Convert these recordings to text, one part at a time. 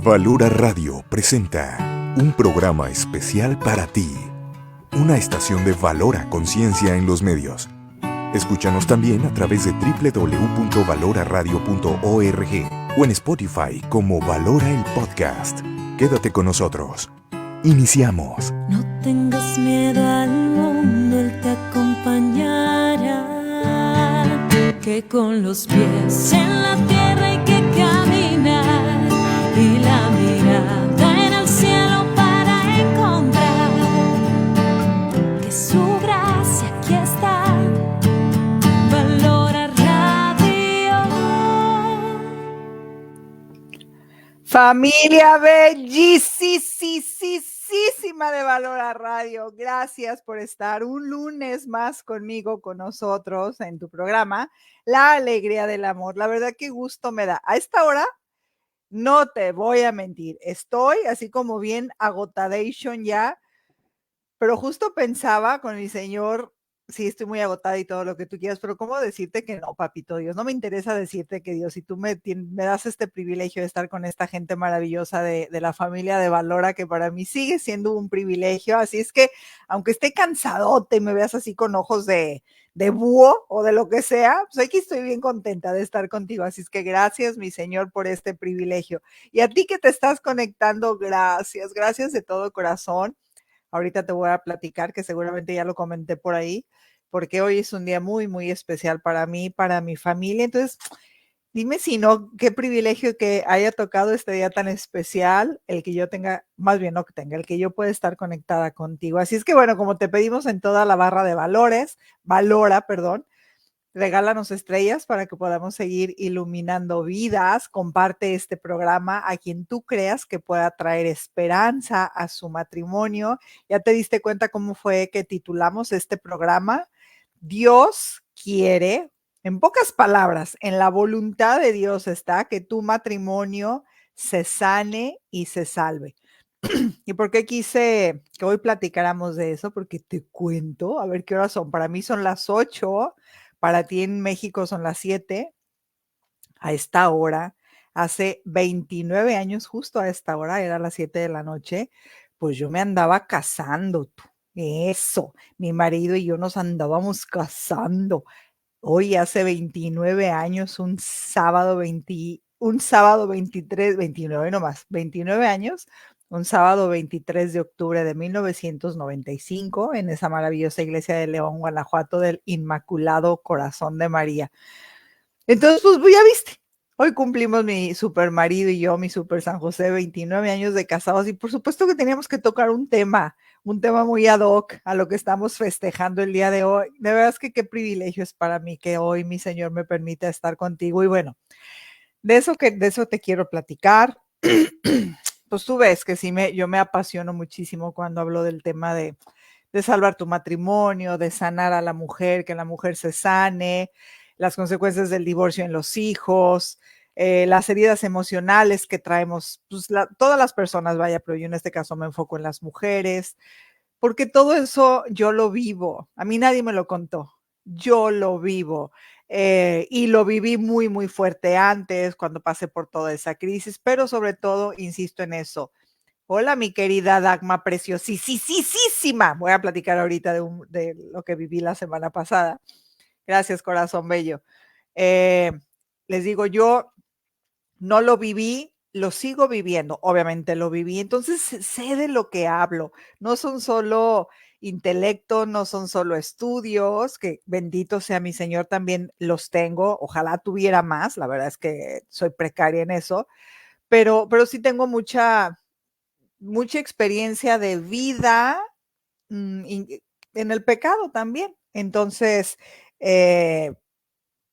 Valora Radio presenta un programa especial para ti, una estación de Valora Conciencia en los medios. Escúchanos también a través de www.valoraradio.org o en Spotify como Valora el Podcast. Quédate con nosotros. Iniciamos. No tengas miedo al mundo, Él te acompañará. Que con los pies en la tierra hay que caminar y la mirada en el cielo para encontrar que su gracia aquí está. Valora Radio. Familia bellísima de Valora Radio, gracias por estar un lunes más conmigo, con nosotros en tu programa, La Alegría del Amor. La verdad que gusto me da. A esta hora, no te voy a mentir, estoy así como bien agotadation ya, pero justo pensaba con mi señor, sí, estoy muy agotada y todo lo que tú quieras, pero ¿cómo decirte que no, papito Dios? No me interesa decirte que Dios, si tú me das este privilegio de estar con esta gente maravillosa de la familia de Valora, que para mí sigue siendo un privilegio, así es que, aunque esté cansadote y me veas así con ojos de búho o de lo que sea, pues aquí estoy bien contenta de estar contigo, así es que gracias, mi Señor, por este privilegio. Y a ti que te estás conectando, gracias de todo corazón. Ahorita te voy a platicar, que seguramente ya lo comenté por ahí, porque hoy es un día muy especial para mí, para mi familia. Entonces, dime si no, qué privilegio que haya tocado este día tan especial, el que yo tenga, más bien no que tenga, el que yo pueda estar conectada contigo. Así es que bueno, como te pedimos en toda la barra de Valora, perdón, regálanos estrellas para que podamos seguir iluminando vidas. Comparte este programa a quien tú creas que pueda traer esperanza a su matrimonio. ¿Ya te diste cuenta cómo fue que titulamos este programa? Dios quiere, en pocas palabras, en la voluntad de Dios está que tu matrimonio se sane y se salve. ¿Y por qué quise que hoy platicáramos de eso? Porque te cuento, a ver qué horas son. Para mí son las 8, para ti en México son las 7. A esta hora, hace 29 años, justo a esta hora, era las 7 de la noche, pues yo me andaba casando, tú. Eso, mi marido y yo nos andábamos casando. Hoy hace 29 años, un sábado 23, 29 nomás, 29 años, un sábado 23 de octubre de 1995, en esa maravillosa iglesia de León, Guanajuato, del Inmaculado Corazón de María. Entonces, pues ya viste, hoy cumplimos mi super marido y yo, mi super San José, 29 años de casados, y por supuesto que teníamos que tocar un tema muy ad hoc a lo que estamos festejando el día de hoy. De verdad es que qué privilegio es para mí que hoy mi Señor me permita estar contigo. Y bueno, de eso te quiero platicar. Pues tú ves que sí, yo me apasiono muchísimo cuando hablo del tema de salvar tu matrimonio, de sanar a la mujer, que la mujer se sane, las consecuencias del divorcio en los hijos, las heridas emocionales que traemos, pues todas las personas, vaya, pero yo en este caso me enfoco en las mujeres, porque todo eso yo lo vivo. A mí nadie me lo contó. Yo lo vivo. Y lo viví muy fuerte antes, cuando pasé por toda esa crisis, pero sobre todo, insisto en eso. Hola, mi querida Dagma preciosísima. Voy a platicar ahorita de lo que viví la semana pasada. Gracias, corazón bello. Les digo, yo no lo viví, lo sigo viviendo, obviamente lo viví, entonces sé de lo que hablo. No son solo intelecto, no son solo estudios, que bendito sea mi Señor, también los tengo. Ojalá tuviera más, la verdad es que soy precaria en eso, pero sí tengo mucha experiencia de vida en el pecado también. Entonces,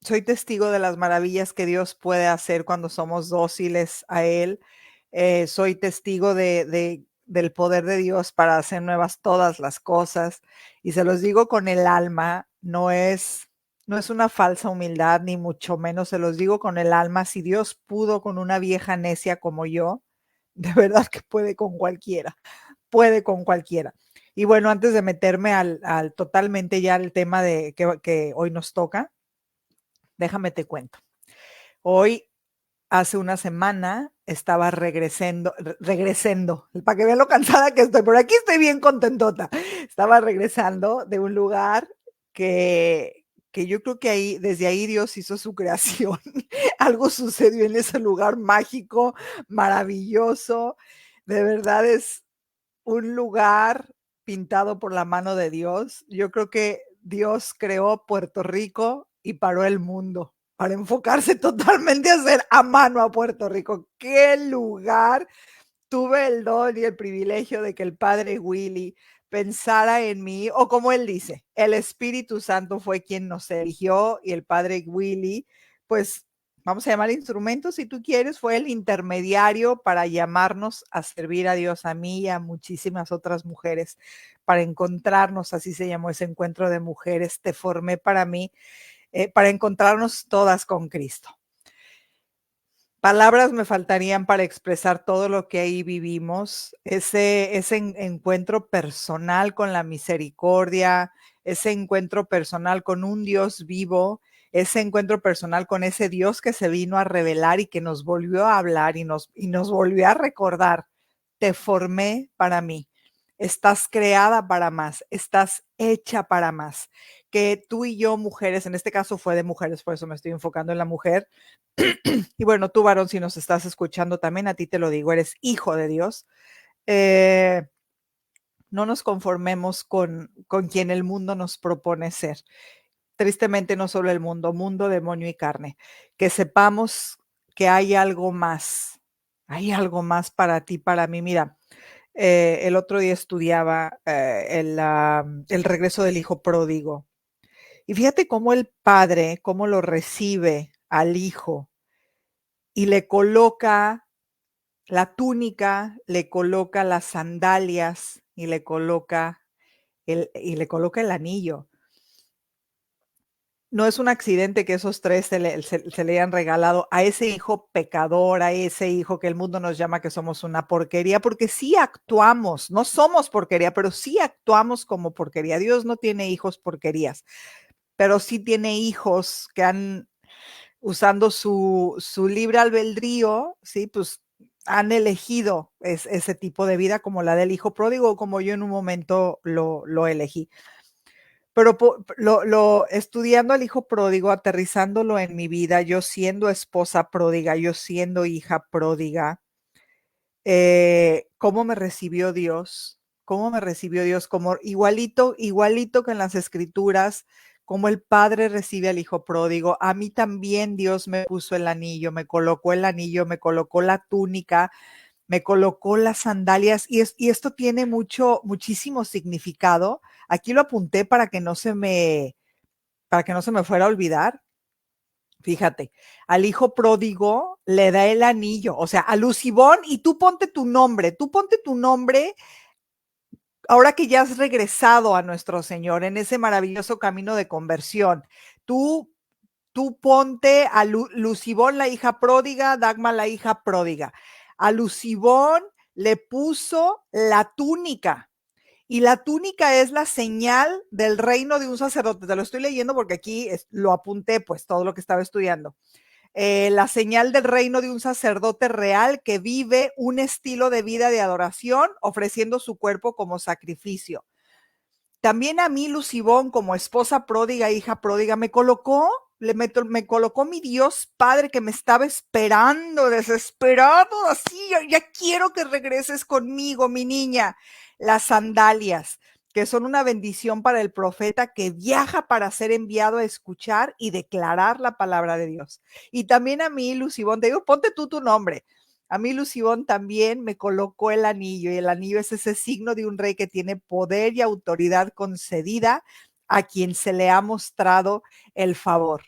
soy testigo de las maravillas que Dios puede hacer cuando somos dóciles a Él. Soy testigo del poder de Dios para hacer nuevas todas las cosas. Y se los digo con el alma, no es una falsa humildad, ni mucho menos, se los digo con el alma. Si Dios pudo con una vieja necia como yo, de verdad que puede con cualquiera. Y bueno, antes de meterme al totalmente ya el tema de que hoy nos toca, déjame te cuento. Hoy, hace una semana, estaba regresando, para que vean lo cansada que estoy, pero aquí estoy bien contentota. Estaba regresando de un lugar que yo creo que ahí, desde ahí Dios hizo su creación. Algo sucedió en ese lugar mágico, maravilloso. De verdad es un lugar pintado por la mano de Dios. Yo creo que Dios creó Puerto Rico y paró el mundo para enfocarse totalmente a hacer a mano a Puerto Rico. ¡Qué lugar! Tuve el don y el privilegio de que el padre Willy pensara en mí, o como él dice, el Espíritu Santo fue quien nos eligió y el padre Willy, pues vamos a llamar instrumento si tú quieres, fue el intermediario para llamarnos a servir a Dios, a mí y a muchísimas otras mujeres, para encontrarnos, así se llamó ese encuentro de mujeres, te formé para mí, para encontrarnos todas con Cristo. Palabras me faltarían para expresar todo lo que ahí vivimos, ese encuentro personal con la misericordia, ese encuentro personal con un Dios vivo, ese encuentro personal con ese Dios que se vino a revelar y que nos volvió a hablar y nos volvió a recordar, te formé para mí, estás creada para más, estás hecha para más. Que tú y yo, mujeres, en este caso fue de mujeres, por eso me estoy enfocando en la mujer, y bueno, tú varón, si nos estás escuchando también, a ti te lo digo, eres hijo de Dios. No nos conformemos con quien el mundo nos propone ser. Tristemente, no solo el mundo, mundo, demonio y carne. Que sepamos que hay algo más para ti, para mí. Mira, el otro día estudiaba el regreso del hijo pródigo. Y fíjate cómo el padre, cómo lo recibe al hijo y le coloca la túnica, le coloca las sandalias y le coloca el anillo. No es un accidente que esos 3 se le hayan regalado a ese hijo pecador, a ese hijo que el mundo nos llama que somos una porquería, porque sí actuamos, no somos porquería, pero sí actuamos como porquería. Dios no tiene hijos porquerías, pero sí tiene hijos que han, usando su libre albedrío, sí, pues han elegido ese tipo de vida como la del hijo pródigo, como yo en un momento lo elegí. Pero estudiando al hijo pródigo, aterrizándolo en mi vida, yo siendo esposa pródiga, yo siendo hija pródiga, cómo me recibió Dios, como igualito que en las escrituras, como el padre recibe al hijo pródigo, a mí también Dios me puso el anillo, me colocó la túnica, me colocó las sandalias y esto tiene muchísimo significado. Aquí lo apunté para que no se me fuera a olvidar. Fíjate, al hijo pródigo le da el anillo, o sea, a Lucibón, y tú ponte tu nombre, ahora que ya has regresado a nuestro Señor en ese maravilloso camino de conversión. Tú ponte a Lucibón, la hija pródiga, Dagma, la hija pródiga. A Lucibón le puso la túnica. Y la túnica es la señal del reino de un sacerdote. Te lo estoy leyendo porque aquí lo apunté, pues todo lo que estaba estudiando. La señal del reino de un sacerdote real que vive un estilo de vida de adoración, ofreciendo su cuerpo como sacrificio. También a mí, Lucibón, como esposa pródiga, hija pródiga, me colocó mi Dios Padre que me estaba esperando, desesperado, así, ya quiero que regreses conmigo, mi niña. Las sandalias, que son una bendición para el profeta que viaja para ser enviado a escuchar y declarar la palabra de Dios. Y también a mí, Lucibón, te digo, ponte tú tu nombre. A mí Lucibón también me colocó el anillo, y el anillo es ese signo de un rey que tiene poder y autoridad concedida a quien se le ha mostrado el favor.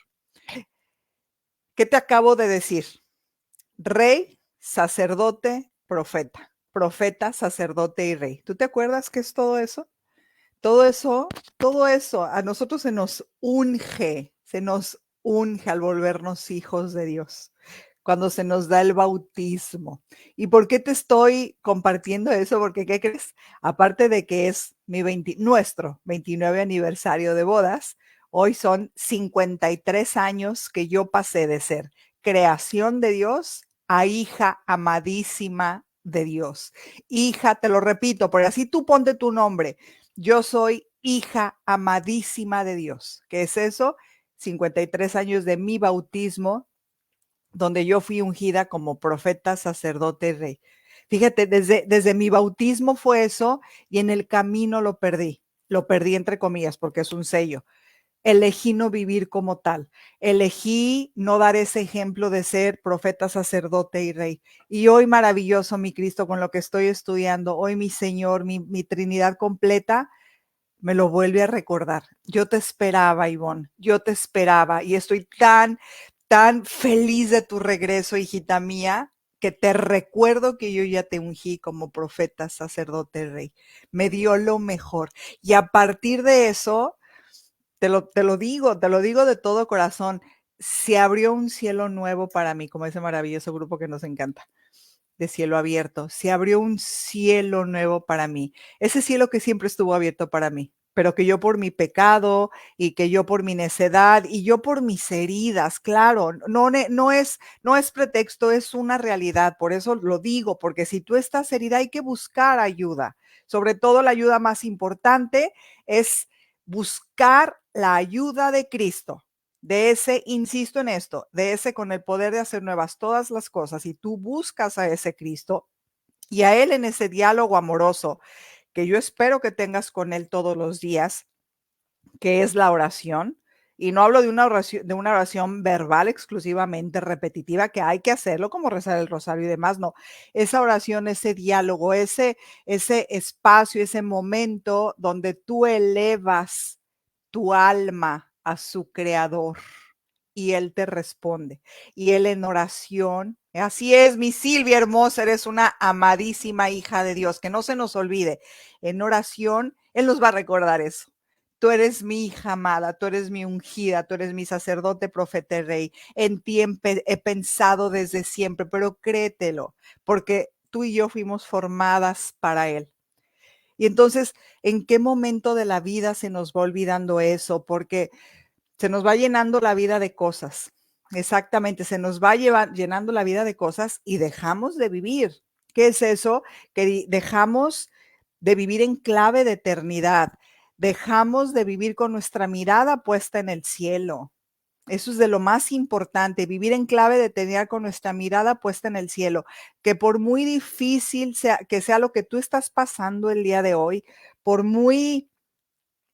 ¿Qué te acabo de decir? Rey, sacerdote, profeta. Profeta, sacerdote y rey. ¿Tú te acuerdas qué es todo eso? Todo eso a nosotros se nos unge al volvernos hijos de Dios, cuando se nos da el bautismo. ¿Y por qué te estoy compartiendo eso? Porque, ¿qué crees? Aparte de que es nuestro 29 aniversario de bodas, hoy son 53 años que yo pasé de ser creación de Dios a hija amadísima de Dios. Hija, te lo repito, porque así tú ponte tu nombre. Yo soy hija amadísima de Dios. ¿Qué es eso? 53 años de mi bautismo, donde yo fui ungida como profeta, sacerdote, rey. Fíjate, desde mi bautismo fue eso y en el camino lo perdí entre comillas porque es un sello. Elegí no vivir como tal, elegí no dar ese ejemplo de ser profeta, sacerdote y rey. Y hoy maravilloso, mi Cristo, con lo que estoy estudiando, hoy mi Señor, mi Trinidad completa, me lo vuelve a recordar. Yo te esperaba, Ivonne, yo te esperaba y estoy tan feliz de tu regreso, hijita mía, que te recuerdo que yo ya te ungí como profeta, sacerdote, rey. Me dio lo mejor. Y a partir de eso, te lo digo de todo corazón, se abrió un cielo nuevo para mí, como ese maravilloso grupo que nos encanta, de cielo abierto. Se abrió un cielo nuevo para mí. Ese cielo que siempre estuvo abierto para mí, pero que yo por mi pecado y que yo por mi necedad y yo por mis heridas, claro, no es pretexto, es una realidad. Por eso lo digo, porque si tú estás herida hay que buscar ayuda. Sobre todo la ayuda más importante es buscar la ayuda de Cristo, de ese, insisto en esto, de ese con el poder de hacer nuevas todas las cosas, y tú buscas a ese Cristo y a Él en ese diálogo amoroso que yo espero que tengas con Él todos los días, que es la oración. Y no hablo de una oración verbal exclusivamente repetitiva, que hay que hacerlo como rezar el rosario y demás, no. Esa oración, ese diálogo, ese espacio, ese momento donde tú elevas tu alma a su creador y Él te responde. Y Él en oración, así es, mi Silvia hermosa, eres una amadísima hija de Dios, que no se nos olvide, en oración, Él nos va a recordar eso. Tú eres mi hija amada, tú eres mi ungida, tú eres mi sacerdote, profeta y rey. En ti he pensado desde siempre, pero créetelo, porque tú y yo fuimos formadas para Él. Y entonces, ¿en qué momento de la vida se nos va olvidando eso? Porque se nos va llenando la vida de cosas. Exactamente, se nos va llenando la vida de cosas y dejamos de vivir. ¿Qué es eso? Que dejamos de vivir en clave de eternidad. Dejamos de vivir con nuestra mirada puesta en el cielo. Eso es de lo más importante, vivir en clave de eternidad con nuestra mirada puesta en el cielo. Que por muy difícil que sea lo que tú estás pasando el día de hoy, por muy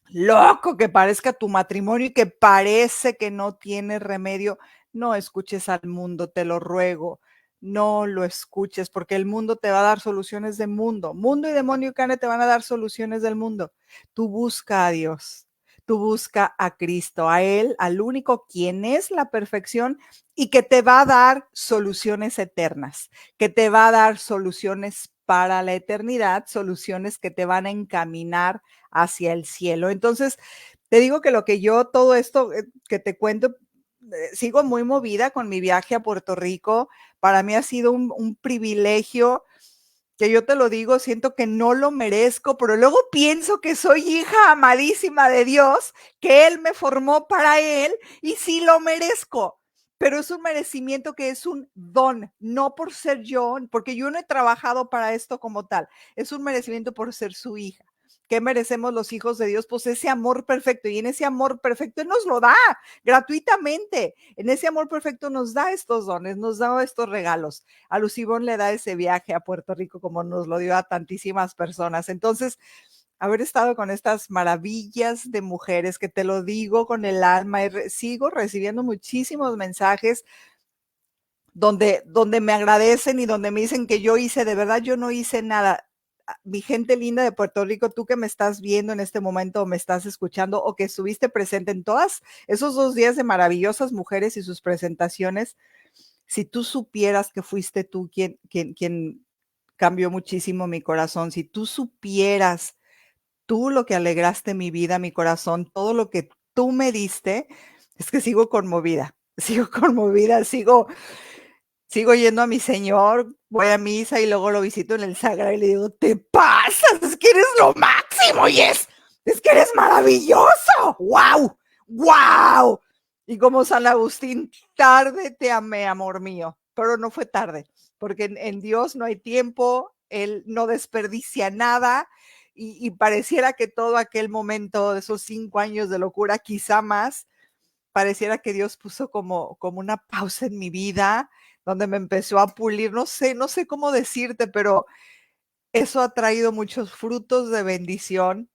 loco que parezca tu matrimonio y que parece que no tiene remedio, no escuches al mundo, te lo ruego. No lo escuches porque el mundo te va a dar soluciones de mundo. Mundo y demonio y carne te van a dar soluciones del mundo. Tú busca a Dios, tú busca a Cristo, a Él, al único quien es la perfección y que te va a dar soluciones eternas, que te va a dar soluciones para la eternidad, soluciones que te van a encaminar hacia el cielo. Entonces, te digo que todo esto que te cuento, sigo muy movida con mi viaje a Puerto Rico. Para mí ha sido un privilegio que yo te lo digo, siento que no lo merezco, pero luego pienso que soy hija amadísima de Dios, que Él me formó para Él y sí lo merezco. Pero es un merecimiento que es un don, no por ser yo, porque yo no he trabajado para esto como tal. Es un merecimiento por ser su hija. ¿Qué merecemos los hijos de Dios? Pues ese amor perfecto. Y en ese amor perfecto Él nos lo da gratuitamente. En ese amor perfecto nos da estos dones, nos da estos regalos. A Lucibón le da ese viaje a Puerto Rico como nos lo dio a tantísimas personas. Entonces, haber estado con estas maravillas de mujeres, que te lo digo con el alma, y sigo recibiendo muchísimos mensajes donde me agradecen y donde me dicen que yo hice, de verdad yo no hice nada. Mi gente linda de Puerto Rico, tú que me estás viendo en este momento o me estás escuchando o que estuviste presente en todos esos 2 días de maravillosas mujeres y sus presentaciones, si tú supieras que fuiste tú quien cambió muchísimo mi corazón, si tú supieras tú lo que alegraste mi vida, mi corazón, todo lo que tú me diste, es que sigo conmovida, sigo yendo a mi Señor, voy a misa y luego lo visito en el Sagrado y le digo, te pasas, es que eres lo máximo, es que eres maravilloso, wow. Y como San Agustín, tarde te amé, amor mío, pero no fue tarde, porque en Dios no hay tiempo, Él no desperdicia nada y pareciera que todo aquel momento de esos 5 años de locura, quizá más, pareciera que Dios puso como una pausa en mi vida, donde me empezó a pulir, no sé cómo decirte, pero eso ha traído muchos frutos de bendición.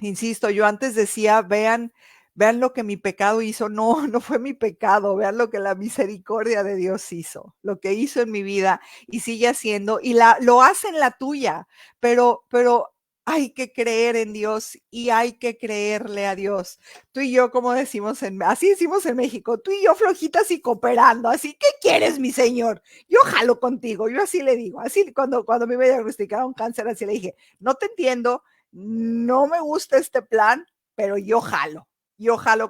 Insisto, yo antes decía, vean lo que mi pecado hizo. No, no fue mi pecado, vean lo que la misericordia de Dios hizo, lo que hizo en mi vida y sigue haciendo, y lo hace en la tuya, pero hay que creer en Dios y hay que creerle a Dios. Tú y yo, como decimos así decimos en México, tú y yo flojitas y cooperando, así, ¿qué quieres, mi señor? Yo jalo contigo, yo así le digo, así cuando me diagnosticaron cáncer, así le dije, no te entiendo, no me gusta este plan, pero yo jalo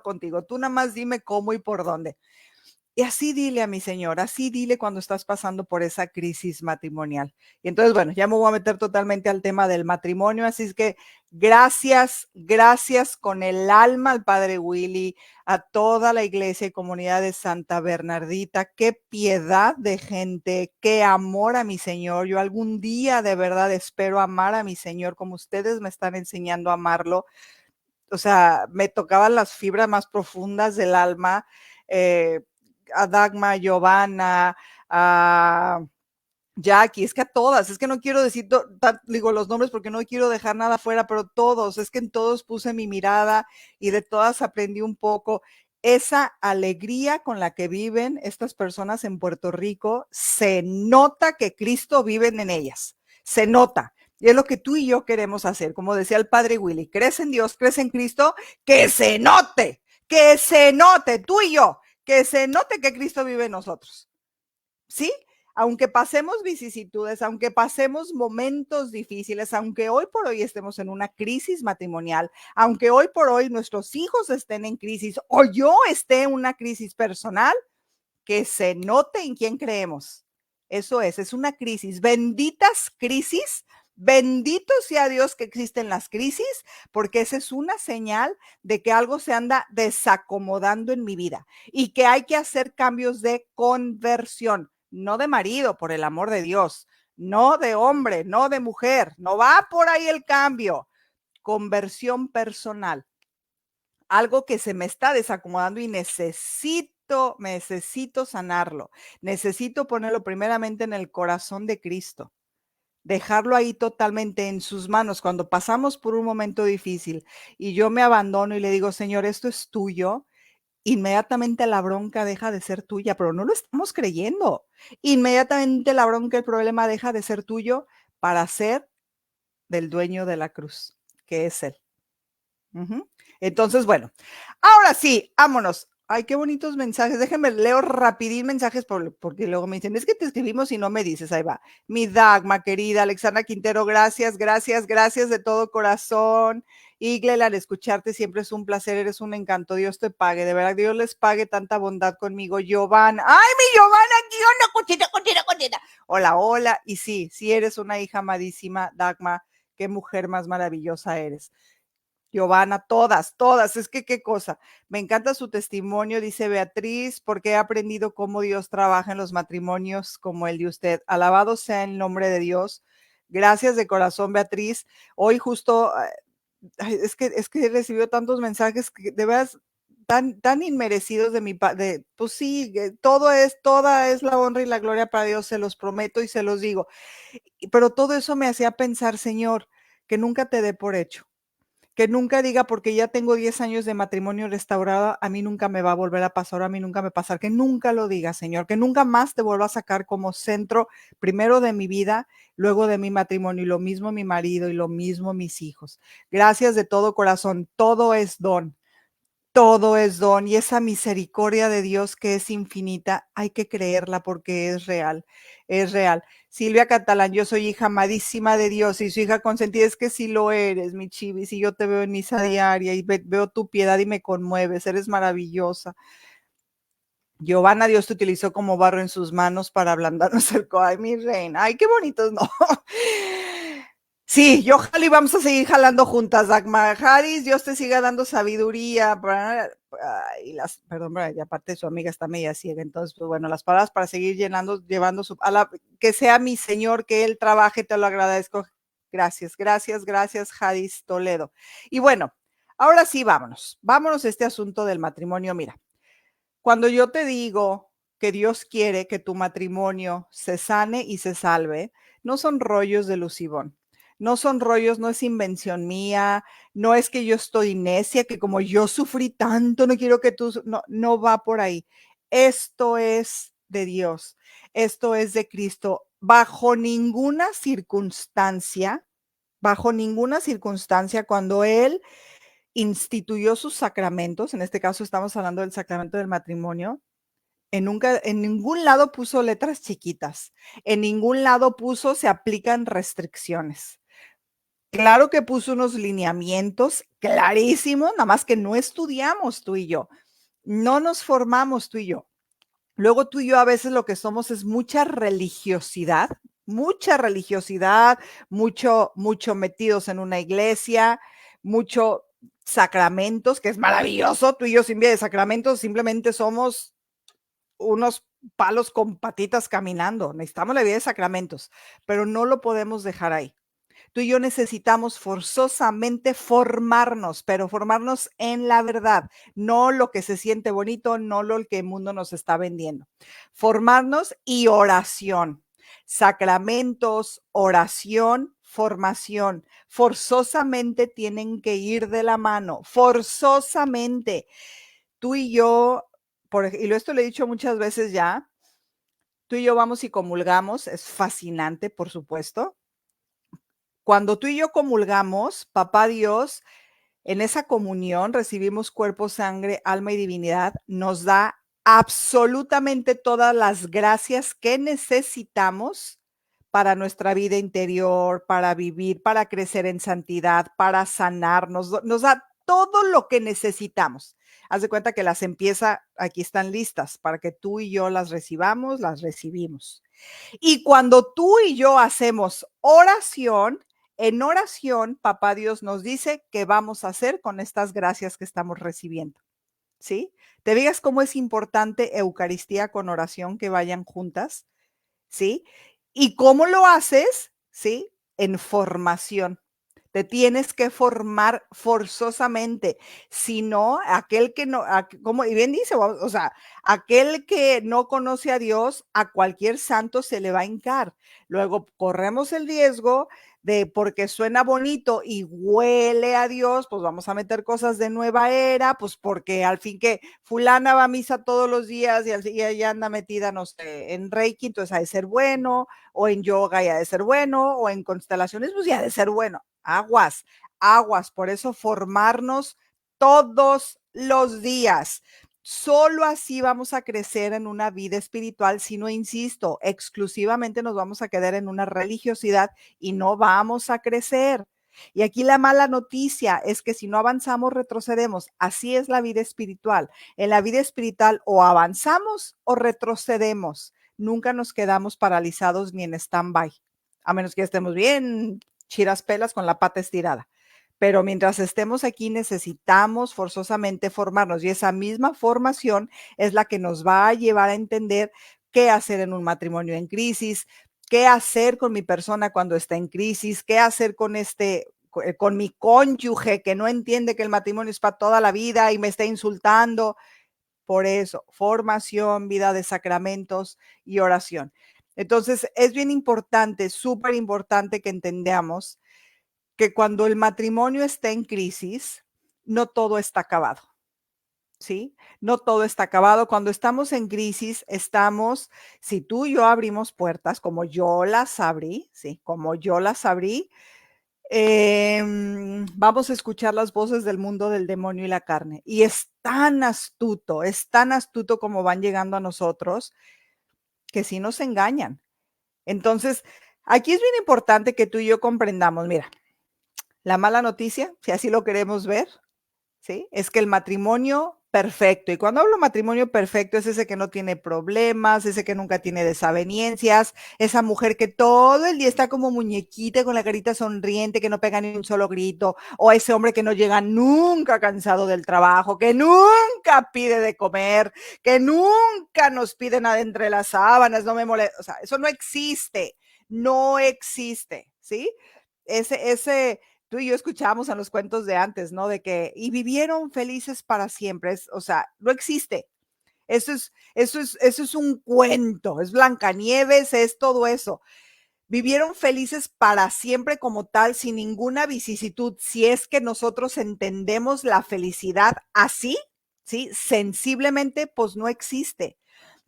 contigo. Tú nada más dime cómo y por dónde. Y así dile a mi señor, así dile cuando estás pasando por esa crisis matrimonial. Y entonces, bueno, ya me voy a meter totalmente al tema del matrimonio, así es que gracias con el alma al Padre Willy, a toda la iglesia y comunidad de Santa Bernardita. Qué piedad de gente, qué amor a mi Señor. Yo algún día de verdad espero amar a mi Señor como ustedes me están enseñando a amarlo. O sea, me tocaban las fibras más profundas del alma. A Dagma, a Giovanna, a Jackie, es que a todas, es que no quiero decir, digo los nombres porque no quiero dejar nada fuera, pero todos, es que en todos puse mi mirada y de todas aprendí un poco. Esa alegría con la que viven estas personas en Puerto Rico, se nota que Cristo vive en ellas, se nota. Y es lo que tú y yo queremos hacer, como decía el Padre Willy, crees en Dios, crees en Cristo, que se note, tú y yo, que se note que Cristo vive en nosotros, ¿sí? Aunque pasemos vicisitudes, aunque pasemos momentos difíciles, aunque hoy por hoy estemos en una crisis matrimonial, aunque hoy por hoy nuestros hijos estén en crisis o yo esté en una crisis personal, que se note en quién creemos. Eso es una crisis. Benditas crisis. Bendito sea Dios que existen las crisis, porque esa es una señal de que algo se anda desacomodando en mi vida y que hay que hacer cambios de conversión, no de marido, por el amor de Dios, no de hombre, no de mujer, no va por ahí el cambio. Conversión personal, algo que se me está desacomodando y necesito sanarlo, necesito ponerlo primeramente en el corazón de Cristo, dejarlo ahí totalmente en sus manos. Cuando pasamos por un momento difícil y yo me abandono y le digo, Señor, esto es tuyo, inmediatamente la bronca deja de ser tuya, pero no lo estamos creyendo. Inmediatamente la bronca, el problema deja de ser tuyo para ser del dueño de la cruz, que es Él. Entonces, bueno, ahora sí, vámonos. Ay, qué bonitos mensajes. Déjenme leo rapidín mensajes porque luego me dicen, es que te escribimos y no me dices. Ahí va. Mi Dagma, querida Alexandra Quintero, gracias de todo corazón. Iglel, al escucharte siempre es un placer, eres un encanto. Dios te pague, de verdad, Dios les pague tanta bondad conmigo. Giovanna, ay, mi Giovanna, ¿qué onda? Conchita. Hola. Y sí eres una hija amadísima, Dagma. Qué mujer más maravillosa eres. Giovanna, todas, es que qué cosa. Me encanta su testimonio, dice Beatriz, porque he aprendido cómo Dios trabaja en los matrimonios como el de usted. Alabado sea el nombre de Dios. Gracias de corazón, Beatriz. Hoy justo, es que he recibido tantos mensajes que de verdad tan inmerecidos de mi parte. Pues sí, toda es la honra y la gloria para Dios, se los prometo y se los digo. Pero todo eso me hacía pensar, Señor, que nunca te dé por hecho. Que nunca diga, porque ya tengo 10 años de matrimonio restaurado, a mí nunca me va a volver a pasar, a mí nunca me pasar. Que nunca lo diga, Señor, que nunca más te vuelva a sacar como centro, primero de mi vida, luego de mi matrimonio, y lo mismo mi marido, y lo mismo mis hijos. Gracias de todo corazón, todo es don. Todo es don y esa misericordia de Dios que es infinita, hay que creerla porque es real, es real. Silvia Catalán, yo soy hija amadísima de Dios y su hija consentida, es que sí lo eres, mi chivis, y yo te veo en misa diaria y veo tu piedad y me conmueves, eres maravillosa. Giovanna, Dios te utilizó como barro en sus manos para ablandarnos el corazón. Ay, mi reina, ay, qué bonitos, ¿no? Sí, yo jalo y vamos a seguir jalando juntas, Dagmar Harris. Dios te siga dando sabiduría. Y perdón, y aparte su amiga está media ciega. Entonces, pues bueno, las palabras para seguir llevando que sea mi Señor, que Él trabaje, te lo agradezco. Gracias, gracias, gracias, Hadis Toledo. Y bueno, ahora sí, vámonos a este asunto del matrimonio. Mira, cuando yo te digo que Dios quiere que tu matrimonio se sane y se salve, no son rollos de Lucibón. No son rollos, no es invención mía, no es que yo estoy necia, que como yo sufrí tanto, no quiero que tú, no, no va por ahí. Esto es de Dios, esto es de Cristo. Bajo ninguna circunstancia, cuando Él instituyó sus sacramentos, en este caso estamos hablando del sacramento del matrimonio, en ningún lado puso letras chiquitas, en ningún lado puso se aplican restricciones. Claro que puso unos lineamientos clarísimos, nada más que no estudiamos tú y yo, no nos formamos tú y yo. Luego tú y yo a veces lo que somos es mucha religiosidad, mucho metidos en una iglesia, mucho sacramentos, que es maravilloso. Tú y yo sin vida de sacramentos simplemente somos unos palos con patitas caminando. Necesitamos la vida de sacramentos, pero no lo podemos dejar ahí. Tú y yo necesitamos forzosamente formarnos, pero formarnos en la verdad, no lo que se siente bonito, no lo que el mundo nos está vendiendo. Formarnos y oración, sacramentos, oración, formación, forzosamente tienen que ir de la mano, forzosamente. Tú y yo, esto lo he dicho muchas veces ya, tú y yo vamos y comulgamos, es fascinante, por supuesto. Cuando tú y yo comulgamos, papá Dios, en esa comunión recibimos cuerpo, sangre, alma y divinidad, nos da absolutamente todas las gracias que necesitamos para nuestra vida interior, para vivir, para crecer en santidad, para sanarnos, nos da todo lo que necesitamos. Haz de cuenta que las empieza, aquí están listas, para que tú y yo las recibamos, las recibimos. Y cuando tú y yo hacemos oración, en oración, papá Dios nos dice qué vamos a hacer con estas gracias que estamos recibiendo. ¿Sí? ¿Te digas cómo es importante Eucaristía con oración que vayan juntas? ¿Sí? ¿Y cómo lo haces? ¿Sí? En formación. Te tienes que formar forzosamente. Si no, aquel que no, como y bien dice, o sea, aquel que no conoce a Dios, a cualquier santo se le va a hincar. Luego corremos el riesgo de, porque suena bonito y huele a Dios, pues vamos a meter cosas de nueva era, pues porque al fin que fulana va a misa todos los días y ella anda metida, no sé, en Reiki, entonces ha de ser bueno, o en yoga ya ha de ser bueno, o en constelaciones, pues ya ha de ser bueno. Aguas, aguas, por eso formarnos todos los días. Solo así vamos a crecer en una vida espiritual, si no, insisto, exclusivamente nos vamos a quedar en una religiosidad y no vamos a crecer. Y aquí la mala noticia es que si no avanzamos, retrocedemos. Así es la vida espiritual. En la vida espiritual o avanzamos o retrocedemos. Nunca nos quedamos paralizados ni en stand-by, a menos que estemos bien chiras pelas con la pata estirada. Pero mientras estemos aquí necesitamos forzosamente formarnos y esa misma formación es la que nos va a llevar a entender qué hacer en un matrimonio en crisis, qué hacer con mi persona cuando está en crisis, qué hacer con mi cónyuge que no entiende que el matrimonio es para toda la vida y me está insultando. Por eso, formación, vida de sacramentos y oración. Entonces, es bien importante, súper importante que entendamos que cuando el matrimonio está en crisis, no todo está acabado, ¿sí? No todo está acabado. Cuando estamos en crisis, si tú y yo abrimos puertas, como yo las abrí, ¿sí? Como yo las abrí, vamos a escuchar las voces del mundo del demonio y la carne. Y es tan astuto como van llegando a nosotros, que sí nos engañan. Entonces, aquí es bien importante que tú y yo comprendamos, mira, la mala noticia, si así lo queremos ver, ¿sí? Es que el matrimonio perfecto. Y cuando hablo matrimonio perfecto es ese que no tiene problemas, ese que nunca tiene desavenencias, esa mujer que todo el día está como muñequita con la carita sonriente, que no pega ni un solo grito, o ese hombre que no llega nunca cansado del trabajo, que nunca pide de comer, que nunca nos pide nada entre las sábanas, no me molesta, o sea, eso no existe, no existe, ¿sí? Ese, tú y yo escuchábamos en los cuentos de antes, ¿no? De que, y vivieron felices para siempre, o sea, no existe. Eso es un cuento, es Blancanieves, es todo eso. Vivieron felices para siempre como tal, sin ninguna vicisitud. Si es que nosotros entendemos la felicidad así, ¿sí? Sensiblemente, pues no existe.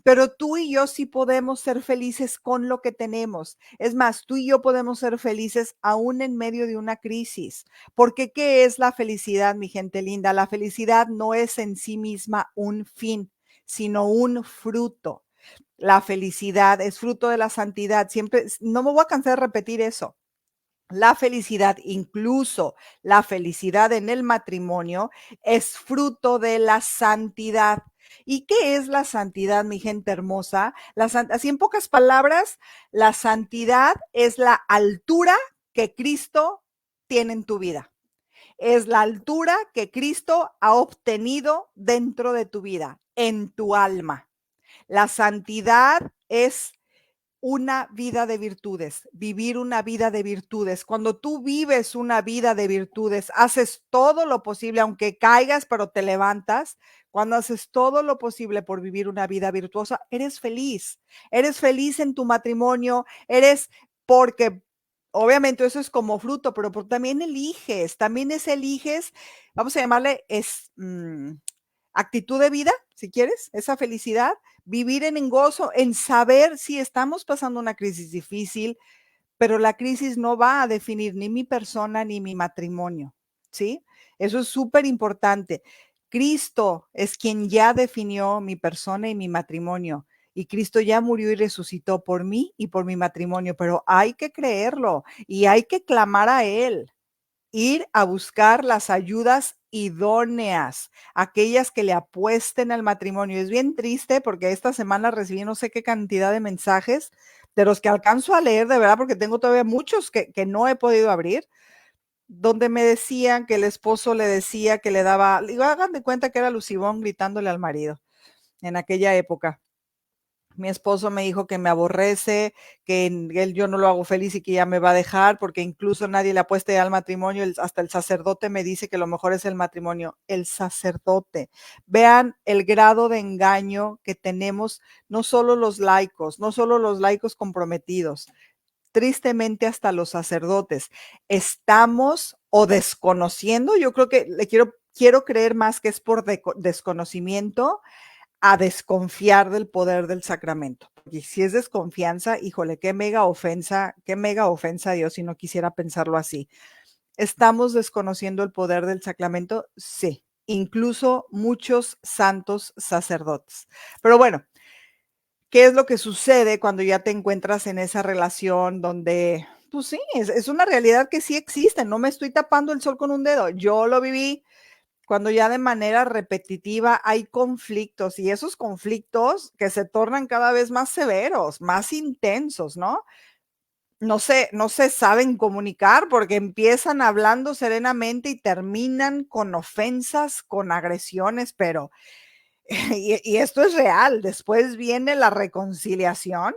Pero tú y yo sí podemos ser felices con lo que tenemos. Es más, tú y yo podemos ser felices aún en medio de una crisis. Porque ¿qué es la felicidad, mi gente linda? La felicidad no es en sí misma un fin, sino un fruto. La felicidad es fruto de la santidad. Siempre, no me voy a cansar de repetir eso. La felicidad, incluso la felicidad en el matrimonio, es fruto de la santidad. ¿Y qué es la santidad, mi gente hermosa? Así en pocas palabras, la santidad es la altura que Cristo tiene en tu vida. Es la altura que Cristo ha obtenido dentro de tu vida, en tu alma. La santidad es una vida de virtudes, vivir una vida de virtudes. Cuando tú vives una vida de virtudes, haces todo lo posible, aunque caigas, pero te levantas. Cuando haces todo lo posible por vivir una vida virtuosa, eres feliz. Eres feliz en tu matrimonio, eres porque obviamente eso es como fruto, pero también eliges, vamos a llamarle actitud de vida, si quieres, esa felicidad, vivir en gozo, en saber si estamos pasando una crisis difícil, pero la crisis no va a definir ni mi persona ni mi matrimonio, ¿sí? Eso es súper importante. Cristo es quien ya definió mi persona y mi matrimonio. Y Cristo ya murió y resucitó por mí y por mi matrimonio, pero hay que creerlo y hay que clamar a Él, ir a buscar las ayudas idóneas, aquellas que le apuesten al matrimonio. Es bien triste porque esta semana recibí no sé qué cantidad de mensajes de los que alcanzo a leer de verdad, porque tengo todavía muchos que no he podido abrir, donde me decían que el esposo le decía que le daba, digo, hagan de cuenta que era Lucibón gritándole al marido en aquella época. Mi esposo me dijo que me aborrece, que él yo no lo hago feliz y que ya me va a dejar, porque incluso nadie le apuesta ya al matrimonio, hasta el sacerdote me dice que lo mejor es el matrimonio, el sacerdote. Vean el grado de engaño que tenemos, no solo los laicos comprometidos, tristemente hasta los sacerdotes. Estamos o desconociendo, yo creo que quiero creer más que es por desconocimiento, a desconfiar del poder del sacramento. Y si es desconfianza, híjole, qué mega ofensa a Dios si no quisiera pensarlo así. ¿Estamos desconociendo el poder del sacramento? Sí, incluso muchos santos sacerdotes. Pero bueno, ¿qué es lo que sucede cuando ya te encuentras en esa relación donde, pues sí, es una realidad que sí existe, no me estoy tapando el sol con un dedo, yo lo viví, cuando ya de manera repetitiva hay conflictos y esos conflictos que se tornan cada vez más severos, más intensos, ¿no? No se saben comunicar porque empiezan hablando serenamente y terminan con ofensas, con agresiones, pero, y esto es real, después viene la reconciliación,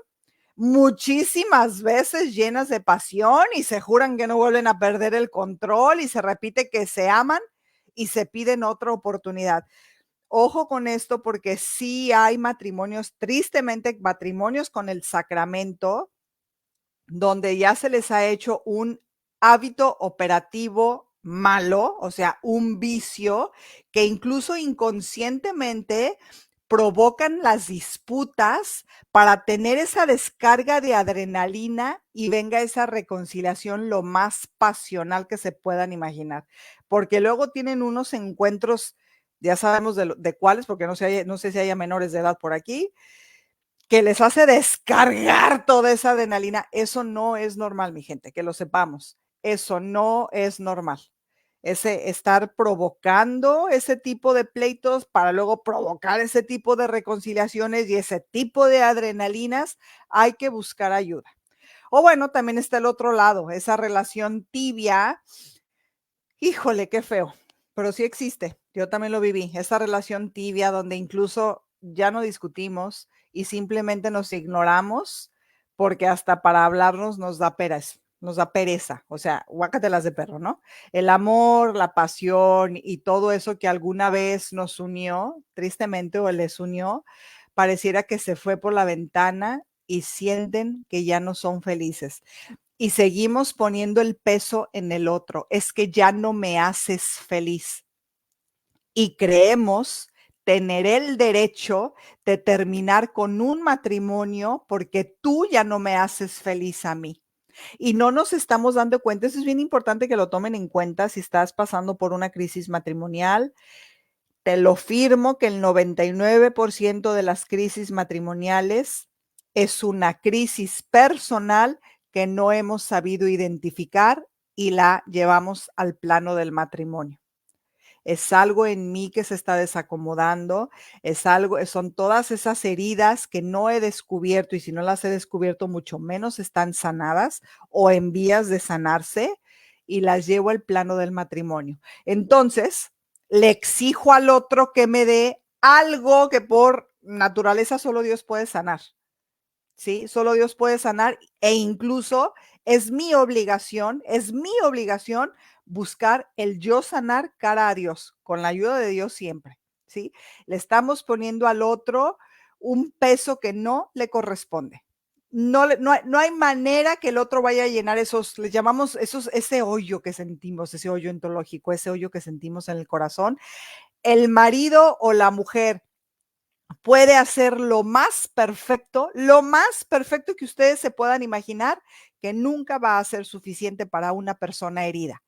muchísimas veces llenas de pasión y se juran que no vuelven a perder el control y se repite que se aman y se piden otra oportunidad. Ojo con esto porque sí hay matrimonios, tristemente matrimonios con el sacramento, donde ya se les ha hecho un hábito operativo malo, o sea, un vicio que incluso inconscientemente provocan las disputas para tener esa descarga de adrenalina y venga esa reconciliación lo más pasional que se puedan imaginar. Porque luego tienen unos encuentros, ya sabemos de cuáles, porque no sé si haya menores de edad por aquí, que les hace descargar toda esa adrenalina. Eso no es normal, mi gente, que lo sepamos. Eso no es normal. ese estar provocando ese tipo de pleitos para luego provocar ese tipo de reconciliaciones y ese tipo de adrenalinas, hay que buscar ayuda. O bueno, también está el otro lado, esa relación tibia. Híjole, qué feo, pero sí existe. Yo también lo viví, esa relación tibia donde incluso ya no discutimos y simplemente nos ignoramos porque hasta para hablarnos nos da pereza, o sea, guácatelas de perro, ¿no? El amor, la pasión y todo eso que alguna vez nos unió, tristemente, o les unió, pareciera que se fue por la ventana y sienten que ya no son felices y seguimos poniendo el peso en el otro. Es que ya no me haces feliz. Y creemos tener el derecho de terminar con un matrimonio porque tú ya no me haces feliz a mí. Y no nos estamos dando cuenta, eso es bien importante que lo tomen en cuenta si estás pasando por una crisis matrimonial. Te lo firmo que el 99% de las crisis matrimoniales es una crisis personal que no hemos sabido identificar y la llevamos al plano del matrimonio. Es algo en mí que se está desacomodando, es algo, son todas esas heridas que no he descubierto y si no las he descubierto mucho menos están sanadas o en vías de sanarse y las llevo al plano del matrimonio. Entonces, le exijo al otro que me dé algo que por naturaleza solo Dios puede sanar. ¿Sí? Solo Dios puede sanar e incluso es mi obligación buscar el yo sanar cara a Dios, con la ayuda de Dios siempre, ¿sí? Le estamos poniendo al otro un peso que no le corresponde. No hay manera que el otro vaya a llenar esos, les llamamos ese hoyo que sentimos, ese hoyo ontológico, ese hoyo que sentimos en el corazón. El marido o la mujer puede hacer lo más perfecto que ustedes se puedan imaginar, que nunca va a ser suficiente para una persona herida.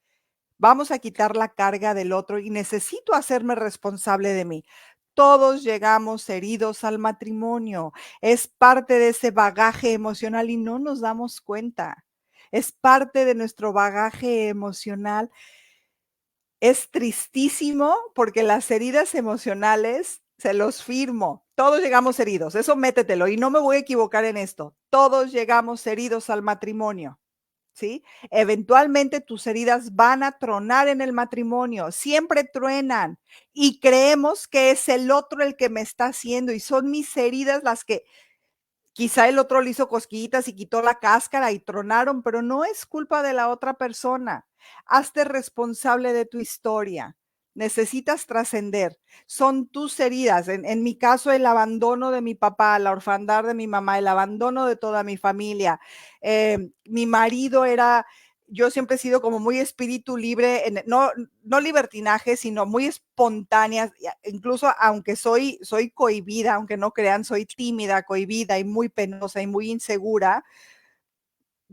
Vamos a quitar la carga del otro y necesito hacerme responsable de mí. Todos llegamos heridos al matrimonio. Es parte de ese bagaje emocional y no nos damos cuenta. Es parte de nuestro bagaje emocional. Es tristísimo porque las heridas emocionales, se los firmo, todos llegamos heridos, eso métetelo y no me voy a equivocar en esto. Todos llegamos heridos al matrimonio, ¿sí? Eventualmente tus heridas van a tronar en el matrimonio, siempre truenan y creemos que es el otro el que me está haciendo y son mis heridas las que quizá el otro le hizo cosquillitas y quitó la cáscara y tronaron, pero no es culpa de la otra persona. Hazte responsable de tu historia. Necesitas trascender. Son tus heridas. En mi caso, el abandono de mi papá, la orfandad de mi mamá, el abandono de toda mi familia. Mi marido era, yo siempre he sido como muy espíritu libre, no libertinaje, sino muy espontánea, incluso aunque soy cohibida, aunque no crean, soy tímida, cohibida y muy penosa y muy insegura,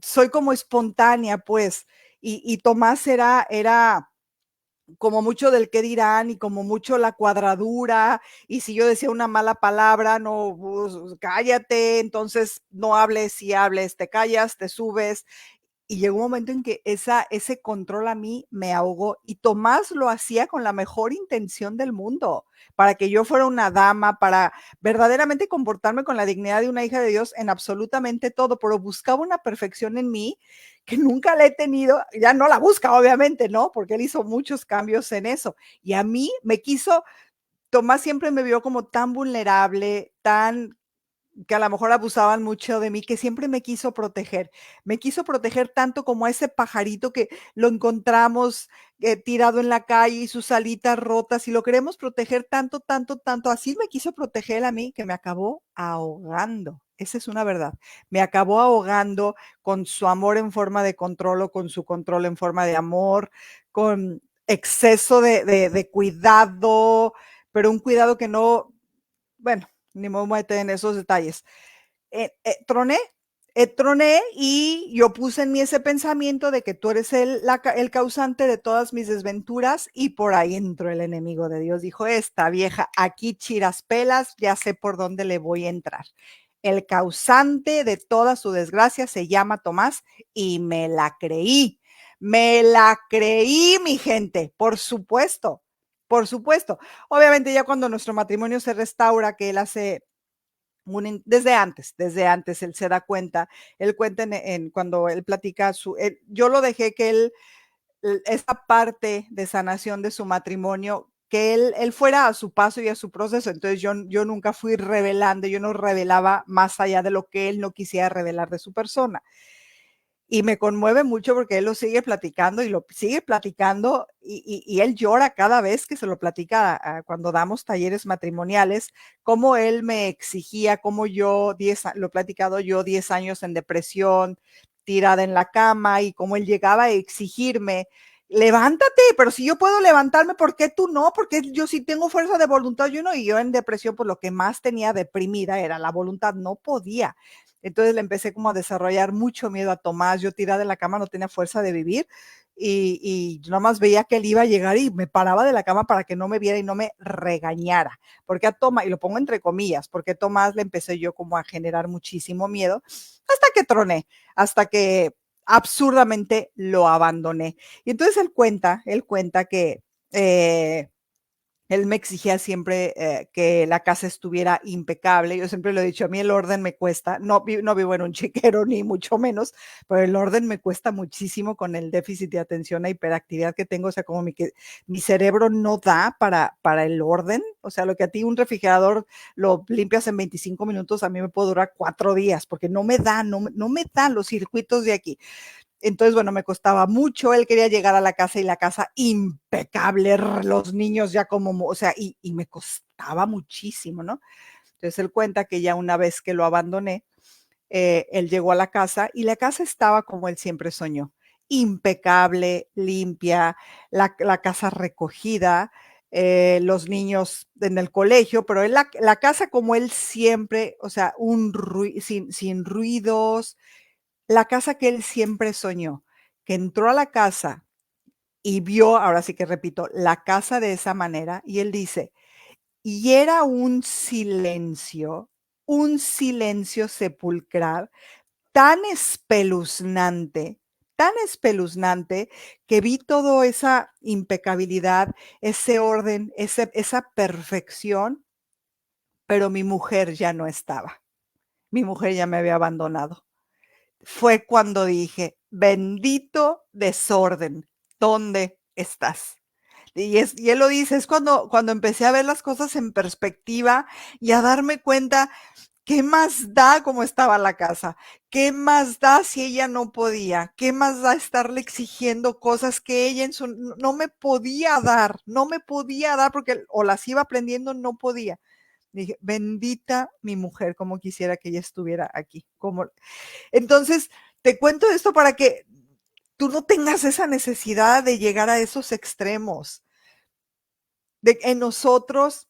soy como espontánea, pues, y Tomás era como mucho del qué dirán y como mucho la cuadradura, y si yo decía una mala palabra, no, pues, cállate, entonces no hables, si hables, te callas, te subes, y llegó un momento en que ese control a mí me ahogó y Tomás lo hacía con la mejor intención del mundo, para que yo fuera una dama, para verdaderamente comportarme con la dignidad de una hija de Dios en absolutamente todo, pero buscaba una perfección en mí que nunca la he tenido, ya no la busca obviamente, ¿no? Porque él hizo muchos cambios en eso. Y a mí me quiso, Tomás siempre me vio como tan vulnerable, tan que a lo mejor abusaban mucho de mí, que siempre me quiso proteger. Me quiso proteger tanto como a ese pajarito que lo encontramos tirado en la calle y sus alitas rotas y lo queremos proteger tanto, tanto, tanto. Así me quiso proteger a mí que me acabó ahogando. Esa es una verdad. Me acabó ahogando con su amor en forma de control o con su control en forma de amor, con exceso de cuidado, pero un cuidado que no, bueno, ni me voy a meter en esos detalles. Troné, troné y yo puse en mí ese pensamiento de que tú eres el causante de todas mis desventuras y por ahí entró el enemigo de Dios. Dijo, esta vieja aquí chiras pelas, ya sé por dónde le voy a entrar. El causante de toda su desgracia se llama Tomás y me la creí. Me la creí, mi gente, por supuesto, por supuesto. Obviamente ya cuando nuestro matrimonio se restaura, que él hace desde antes él se da cuenta, él cuenta cuando él platica yo lo dejé que él, esta parte de sanación de su matrimonio, que él fuera a su paso y a su proceso. Entonces yo nunca fui revelando, yo no revelaba más allá de lo que él no quisiera revelar de su persona. Y me conmueve mucho porque él lo sigue platicando y lo sigue platicando y él llora cada vez que se lo platica cuando damos talleres matrimoniales, cómo él me exigía, cómo yo, lo he platicado yo 10 años en depresión, tirada en la cama y cómo él llegaba a exigirme, levántate, pero si yo puedo levantarme, ¿por qué tú no? Porque yo sí tengo fuerza de voluntad, yo no, y yo en depresión, pues lo que más tenía deprimida era la voluntad, no podía. Entonces le empecé como a desarrollar mucho miedo a Tomás. Yo tirada de la cama no tenía fuerza de vivir y yo nomás veía que él iba a llegar y me paraba de la cama para que no me viera y no me regañara. Porque a Tomás, y lo pongo entre comillas, porque a Tomás le empecé yo como a generar muchísimo miedo hasta que troné, hasta que absurdamente lo abandoné. Y entonces él cuenta que él me exigía siempre que la casa estuviera impecable. Yo siempre lo he dicho, a mí el orden me cuesta. No vivo en un chiquero, ni mucho menos, pero el orden me cuesta muchísimo con el déficit de atención e hiperactividad que tengo. O sea, como mi cerebro no da para el orden. O sea, lo que a ti un refrigerador lo limpias en 25 minutos, a mí me puede durar 4 días, porque no me dan los circuitos de aquí. Entonces, bueno, me costaba mucho, él quería llegar a la casa y la casa impecable, los niños ya como, o sea, y me costaba muchísimo, ¿no? Entonces, él cuenta que ya una vez que lo abandoné, él llegó a la casa y la casa estaba como él siempre soñó, impecable, limpia, la casa recogida, los niños en el colegio, pero él, la casa como él siempre, o sea, sin ruidos, la casa que él siempre soñó, que entró a la casa y vio, ahora sí que repito, la casa de esa manera, y él dice, y era un silencio sepulcral tan espeluznante, que vi toda esa impecabilidad, ese orden, esa perfección, pero mi mujer ya no estaba. Mi mujer ya me había abandonado. Fue cuando dije: "Bendito desorden, ¿dónde estás?". Y él lo dice, es cuando empecé a ver las cosas en perspectiva y a darme cuenta, ¿qué más da cómo estaba la casa? ¿Qué más da si ella no podía? ¿Qué más da estarle exigiendo cosas que ella no me podía dar? No me podía dar porque o las iba aprendiendo, no podía. Dije: "Bendita mi mujer, como quisiera que ella estuviera aquí". Entonces, te cuento esto para que tú no tengas esa necesidad de llegar a esos extremos. En nosotros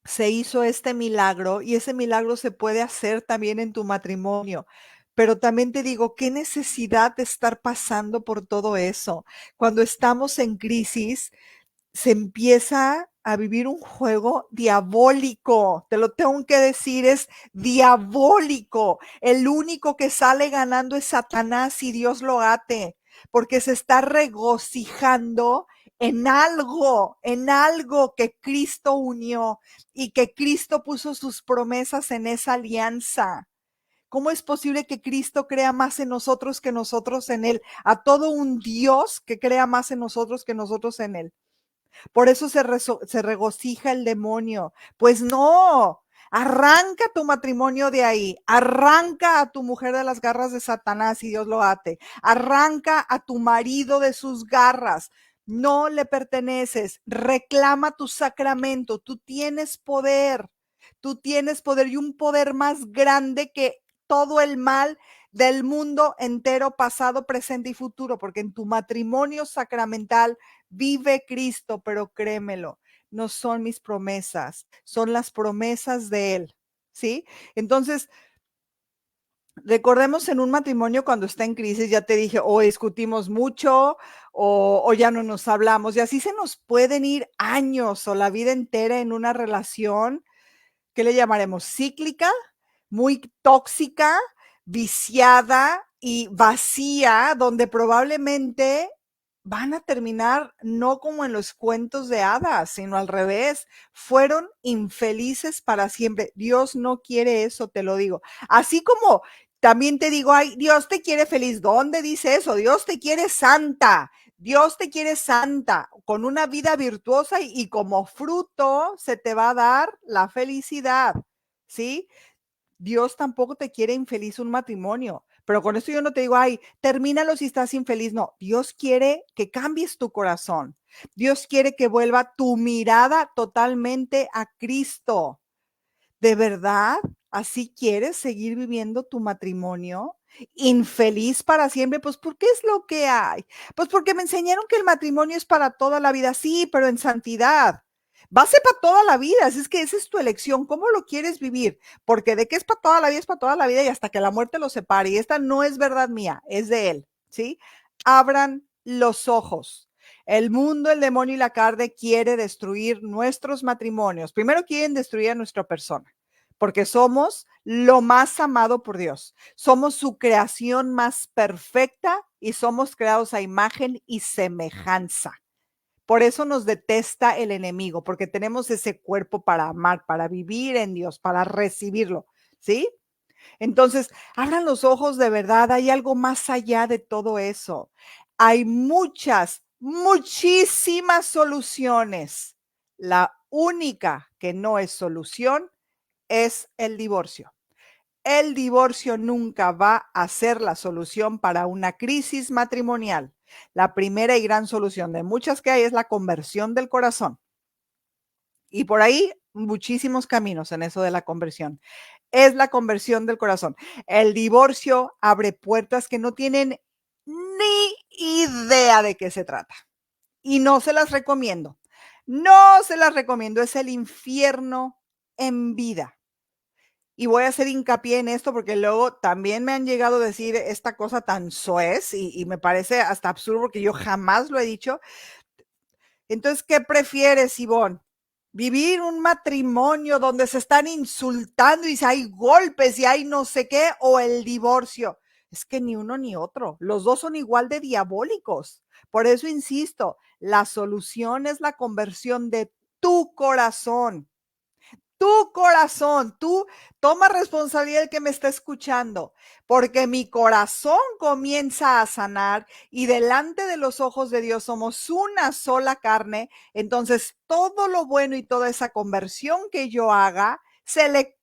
se hizo este milagro y ese milagro se puede hacer también en tu matrimonio. Pero también te digo, qué necesidad de estar pasando por todo eso. Cuando estamos en crisis, se empieza a vivir un juego diabólico. Te lo tengo que decir, es diabólico. El único que sale ganando es Satanás y Dios lo ate, porque se está regocijando en algo que Cristo unió y que Cristo puso sus promesas en esa alianza. ¿Cómo es posible que Cristo crea más en nosotros que nosotros en Él? A todo un Dios que crea más en nosotros que nosotros en Él. Por eso se regocija el demonio. Pues no, arranca tu matrimonio de ahí, arranca a tu mujer de las garras de Satanás y Dios lo ate, arranca a tu marido de sus garras. No le perteneces, reclama tu sacramento, tú tienes poder y un poder más grande que todo el mal del mundo entero, pasado, presente y futuro, porque en tu matrimonio sacramental vive Cristo, pero créemelo, no son mis promesas, son las promesas de Él, ¿sí? Entonces, recordemos en un matrimonio cuando está en crisis, ya te dije, o discutimos mucho o ya no nos hablamos, y así se nos pueden ir años o la vida entera en una relación. ¿Qué le llamaremos? Cíclica, muy tóxica, viciada y vacía, donde probablemente van a terminar no como en los cuentos de hadas, sino al revés. Fueron infelices para siempre. Dios no quiere eso, te lo digo. Así como también te digo, ay, Dios te quiere feliz. ¿Dónde dice eso? Dios te quiere santa. Dios te quiere santa, con una vida virtuosa y como fruto se te va a dar la felicidad, ¿sí? Dios tampoco te quiere infeliz un matrimonio, pero con esto yo no te digo, ay, termínalo si estás infeliz. No, Dios quiere que cambies tu corazón. Dios quiere que vuelva tu mirada totalmente a Cristo. ¿De verdad? ¿Así quieres seguir viviendo tu matrimonio? Infeliz para siempre, pues ¿por qué es lo que hay? Pues porque me enseñaron que el matrimonio es para toda la vida, sí, pero en santidad. Va a ser para toda la vida, es que esa es tu elección, ¿cómo lo quieres vivir? Porque de que es para toda la vida, es para toda la vida y hasta que la muerte los separe. Y esta no es verdad mía, es de Él, ¿sí? Abran los ojos. El mundo, el demonio y la carne quiere destruir nuestros matrimonios. Primero quieren destruir a nuestra persona, porque somos lo más amado por Dios. Somos su creación más perfecta y somos creados a imagen y semejanza. Por eso nos detesta el enemigo, porque tenemos ese cuerpo para amar, para vivir en Dios, para recibirlo, ¿sí? Entonces, abran los ojos de verdad, hay algo más allá de todo eso. Hay muchísimas soluciones. La única que no es solución es el divorcio. El divorcio nunca va a ser la solución para una crisis matrimonial. La primera y gran solución de muchas que hay es la conversión del corazón. Y por ahí muchísimos caminos en eso de la conversión. Es la conversión del corazón. El divorcio abre puertas que no tienen ni idea de qué se trata. Y no se las recomiendo. No se las recomiendo. Es el infierno en vida. Y voy a hacer hincapié en esto porque luego también me han llegado a decir esta cosa tan soez y me parece hasta absurdo porque yo jamás lo he dicho. Entonces, ¿qué prefieres, Ivonne? ¿Vivir un matrimonio donde se están insultando y hay golpes y hay no sé qué? ¿O el divorcio? Es que ni uno ni otro. Los dos son igual de diabólicos. Por eso insisto, la solución es la conversión de tu corazón. Tu corazón, tú toma responsabilidad del que me está escuchando, porque mi corazón comienza a sanar y delante de los ojos de Dios somos una sola carne. Entonces, todo lo bueno y toda esa conversión que yo haga,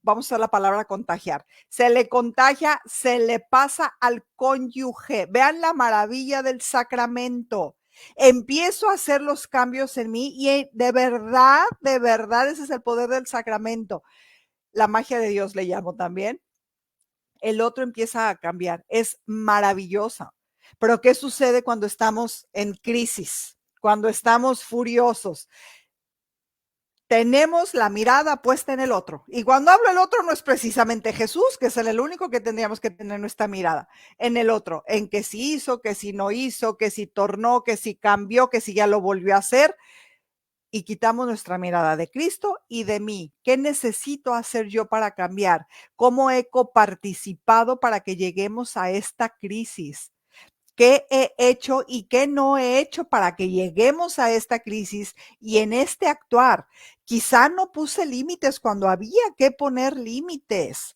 vamos a usar la palabra contagiar, se le contagia, se le pasa al cónyuge. Vean la maravilla del sacramento. Empiezo a hacer los cambios en mí y de verdad, ese es el poder del sacramento. La magia de Dios le llamo también. El otro empieza a cambiar. Es maravillosa. Pero ¿qué sucede cuando estamos en crisis? Cuando estamos furiosos. Tenemos la mirada puesta en el otro. Y cuando hablo del otro no es precisamente Jesús, que es el único que tendríamos que tener nuestra mirada en el otro, en que si hizo, que si no hizo, que si tornó, que si cambió, que si ya lo volvió a hacer. Y quitamos nuestra mirada de Cristo y de mí. ¿Qué necesito hacer yo para cambiar? ¿Cómo he coparticipado para que lleguemos a esta crisis? ¿Qué he hecho y qué no he hecho para que lleguemos a esta crisis y en este actuar? Quizá no puse límites cuando había que poner límites.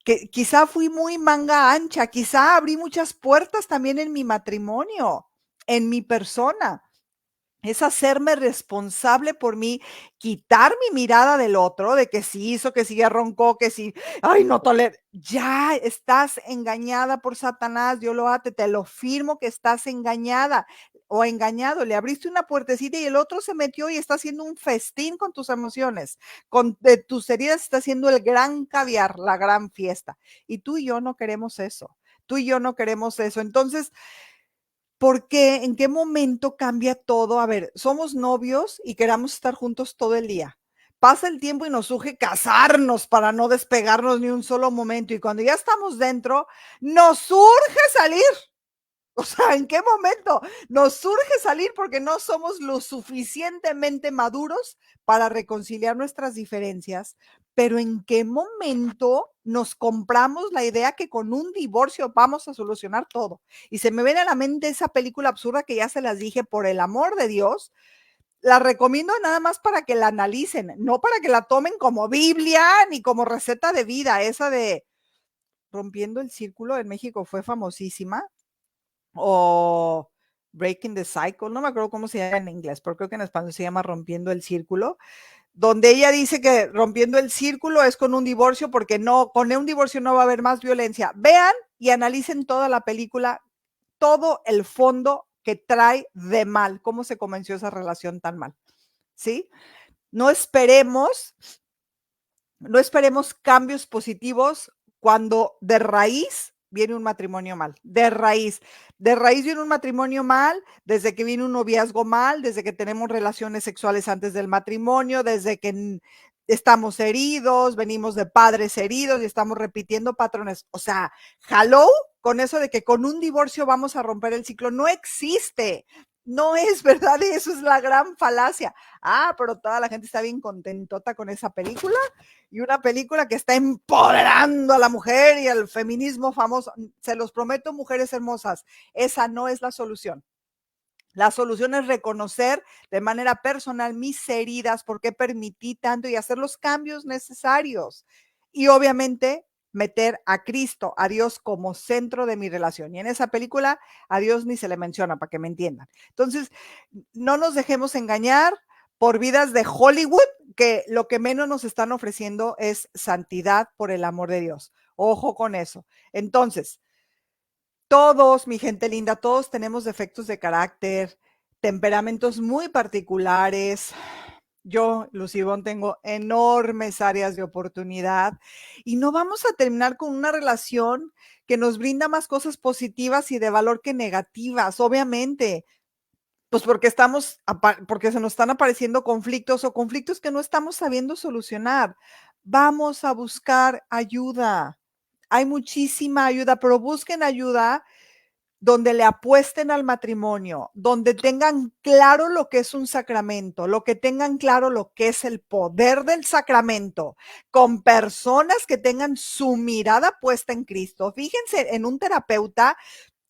Que quizá fui muy manga ancha, quizá abrí muchas puertas también en mi matrimonio, en mi persona. Es hacerme responsable por mí, quitar mi mirada del otro, de que si hizo, que si ya roncó, que si, ay, no tolero. Ya estás engañada por Satanás, Dios lo ate, te lo firmo que estás engañada o engañado. Le abriste una puertecita y el otro se metió y está haciendo un festín con tus emociones, con de tus heridas está haciendo el gran caviar, la gran fiesta. Y tú y yo no queremos eso. Tú y yo no queremos eso. Entonces, ¿por qué? ¿En qué momento cambia todo? A ver, somos novios y queramos estar juntos todo el día. Pasa el tiempo y nos surge casarnos para no despegarnos ni un solo momento. Y cuando ya estamos dentro, nos surge salir. O sea, ¿en qué momento nos surge salir? Porque no somos lo suficientemente maduros para reconciliar nuestras diferencias, pero ¿en qué momento nos compramos la idea que con un divorcio vamos a solucionar todo? Y se me viene a la mente esa película absurda que ya se las dije, por el amor de Dios, la recomiendo nada más para que la analicen, no para que la tomen como Biblia ni como receta de vida. Esa de Rompiendo el Círculo en México fue famosísima, o Breaking the Cycle, no me acuerdo cómo se llama en inglés, pero creo que en español se llama Rompiendo el Círculo, donde ella dice que rompiendo el círculo es con un divorcio, porque no, con un divorcio no va a haber más violencia. Vean y analicen toda la película, todo el fondo que trae de mal, cómo se comenzó esa relación tan mal, ¿sí? No esperemos, no esperemos cambios positivos cuando de raíz viene un matrimonio mal, de raíz viene un matrimonio mal, desde que viene un noviazgo mal, desde que tenemos relaciones sexuales antes del matrimonio, desde que estamos heridos, venimos de padres heridos y estamos repitiendo patrones. O sea, hello, con eso de que con un divorcio vamos a romper el ciclo, no existe. No es verdad, y eso es la gran falacia. Pero toda la gente está bien contentota con esa película, y una película que está empoderando a la mujer y al feminismo famoso. Se los prometo, mujeres hermosas, esa no es la solución. La solución es reconocer de manera personal mis heridas, por qué permití tanto, y hacer los cambios necesarios. Y obviamente meter a Cristo, a Dios, como centro de mi relación. Y en esa película a Dios ni se le menciona, para que me entiendan. Entonces, no nos dejemos engañar por vidas de Hollywood, que lo que menos nos están ofreciendo es santidad por el amor de Dios. Ojo con eso. Entonces, todos, mi gente linda, todos tenemos defectos de carácter, temperamentos muy particulares. Yo, Lucibón, tengo enormes áreas de oportunidad, y no vamos a terminar con una relación que nos brinda más cosas positivas y de valor que negativas, obviamente. Pues porque se nos están apareciendo conflictos, o conflictos que no estamos sabiendo solucionar. Vamos a buscar ayuda. Hay muchísima ayuda, pero busquen ayuda donde le apuesten al matrimonio, donde tengan claro lo que es un sacramento, lo que tengan claro lo que es el poder del sacramento, con personas que tengan su mirada puesta en Cristo. Fíjense en un terapeuta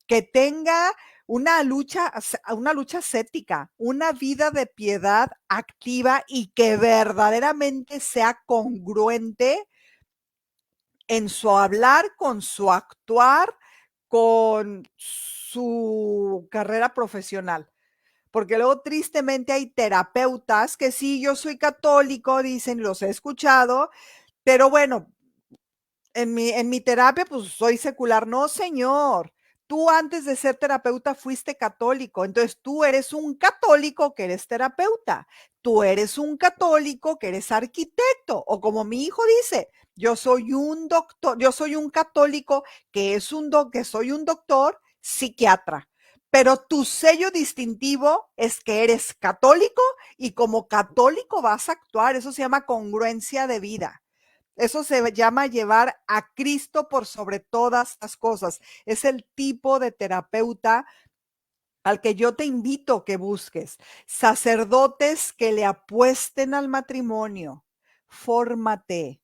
que tenga una lucha ascética, una vida de piedad activa, y que verdaderamente sea congruente en su hablar, con su actuar, con su carrera profesional. Porque luego tristemente hay terapeutas que sí, yo soy católico, dicen, los he escuchado, pero bueno, en mi terapia, pues soy secular. No, señor. Tú antes de ser terapeuta fuiste católico. Entonces tú eres un católico que eres terapeuta. Tú eres un católico que eres arquitecto. O como mi hijo dice, yo soy un doctor, yo soy un católico que soy un doctor psiquiatra. Pero tu sello distintivo es que eres católico, y como católico vas a actuar. Eso se llama congruencia de vida. Eso se llama llevar a Cristo por sobre todas las cosas. Es el tipo de terapeuta al que yo te invito que busques. Sacerdotes que le apuesten al matrimonio. Fórmate.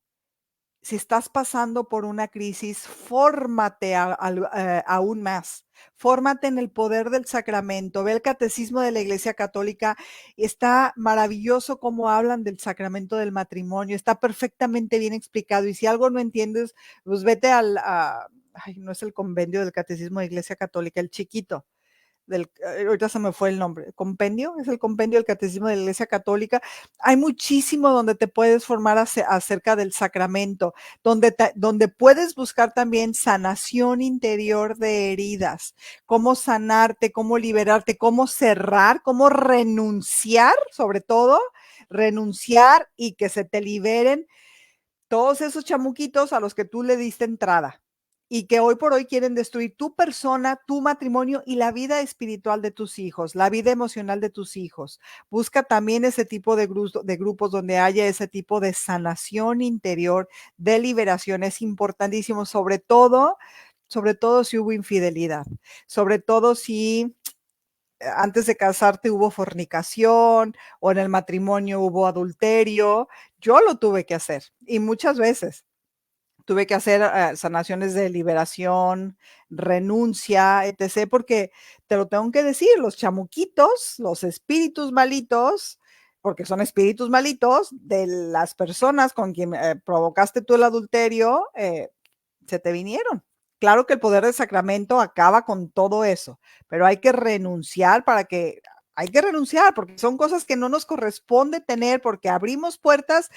Si estás pasando por una crisis, fórmate aún más. Fórmate en el poder del sacramento. Ve el catecismo de la Iglesia Católica. Está maravilloso cómo hablan del sacramento del matrimonio. Está perfectamente bien explicado. Y si algo no entiendes, pues vete no es el compendio del catecismo de la Iglesia Católica, el chiquito. Ahorita se me fue el nombre, compendio, es el compendio del catecismo de la Iglesia Católica. Hay muchísimo donde te puedes formar acerca del sacramento, donde puedes buscar también sanación interior de heridas, cómo sanarte, cómo liberarte, cómo cerrar, cómo renunciar, sobre todo, renunciar, y que se te liberen todos esos chamuquitos a los que tú le diste entrada, y que hoy por hoy quieren destruir tu persona, tu matrimonio y la vida espiritual de tus hijos, la vida emocional de tus hijos. Busca también ese tipo de grupos donde haya ese tipo de sanación interior, de liberación. Es importantísimo, sobre todo si hubo infidelidad, sobre todo si antes de casarte hubo fornicación o en el matrimonio hubo adulterio. Yo lo tuve que hacer y muchas veces. Tuve que hacer sanaciones de liberación, renuncia, etc., porque te lo tengo que decir, los chamuquitos, los espíritus malitos, porque son espíritus malitos de las personas con quien provocaste tú el adulterio, se te vinieron. Claro que el poder del sacramento acaba con todo eso, pero hay que renunciar porque son cosas que no nos corresponde tener, porque abrimos puertas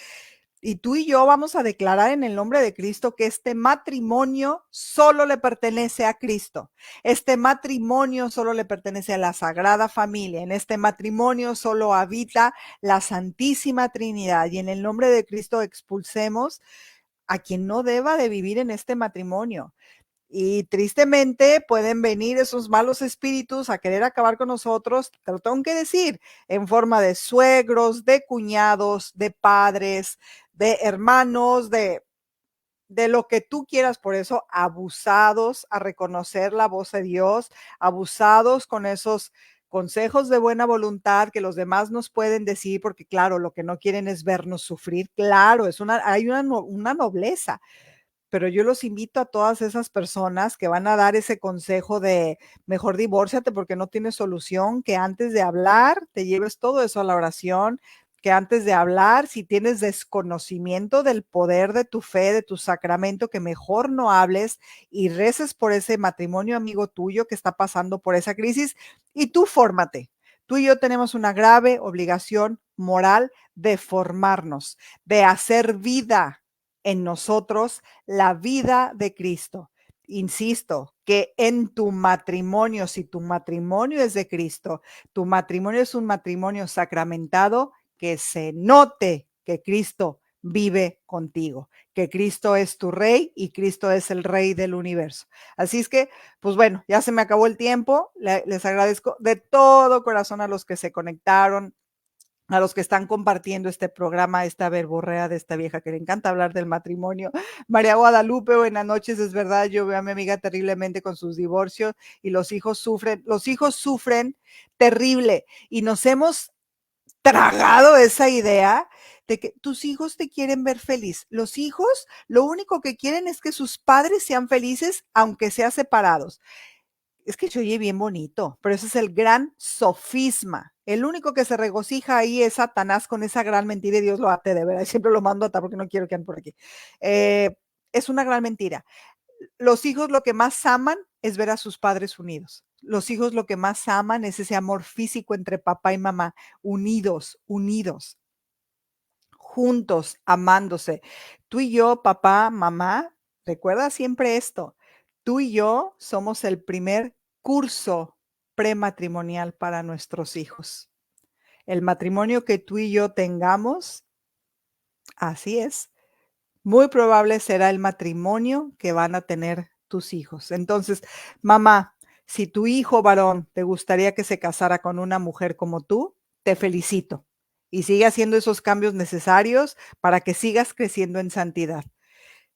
y tú y yo vamos a declarar en el nombre de Cristo que este matrimonio solo le pertenece a Cristo. Este matrimonio solo le pertenece a la Sagrada Familia. En este matrimonio solo habita la Santísima Trinidad. Y en el nombre de Cristo expulsemos a quien no deba de vivir en este matrimonio. Y tristemente pueden venir esos malos espíritus a querer acabar con nosotros, te lo tengo que decir, en forma de suegros, de cuñados, de padres, de hermanos, de lo que tú quieras. Por eso, abusados a reconocer la voz de Dios, abusados con esos consejos de buena voluntad que los demás nos pueden decir, porque claro, lo que no quieren es vernos sufrir. Claro, hay una nobleza, pero yo los invito a todas esas personas que van a dar ese consejo de mejor divórciate porque no tienes solución, que antes de hablar te lleves todo eso a la oración, que antes de hablar, si tienes desconocimiento del poder de tu fe, de tu sacramento, que mejor no hables y reces por ese matrimonio amigo tuyo que está pasando por esa crisis y tú fórmate. Tú y yo tenemos una grave obligación moral de formarnos, de hacer vida en nosotros la vida de Cristo. Insisto, que en tu matrimonio, si tu matrimonio es de Cristo, tu matrimonio es un matrimonio sacramentado, que se note que Cristo vive contigo, que Cristo es tu rey y Cristo es el rey del universo. Así es que, pues bueno, ya se me acabó el tiempo. Les agradezco de todo corazón a los que se conectaron, a los que están compartiendo este programa, esta verborrea de esta vieja que le encanta hablar del matrimonio. María Guadalupe, buenas noches, es verdad, yo veo a mi amiga terriblemente con sus divorcios y los hijos sufren terrible y nos hemos tragado esa idea de que tus hijos te quieren ver feliz. Los hijos lo único que quieren es que sus padres sean felices, aunque sean separados. Es que se oye bien bonito, pero ese es el gran sofisma. El único que se regocija ahí es Satanás con esa gran mentira y Dios lo ate de verdad. Siempre lo mando a atar porque no quiero que anden por aquí. Es una gran mentira. Los hijos lo que más aman es ver a sus padres unidos. Los hijos lo que más aman es ese amor físico entre papá y mamá, unidos, juntos, amándose. Tú y yo, papá, mamá, recuerda siempre esto. Tú y yo somos el primer curso prematrimonial para nuestros hijos. El matrimonio que tú y yo tengamos, así es, muy probable será el matrimonio que van a tener tus hijos. Entonces, mamá, si tu hijo varón te gustaría que se casara con una mujer como tú, te felicito y sigue haciendo esos cambios necesarios para que sigas creciendo en santidad.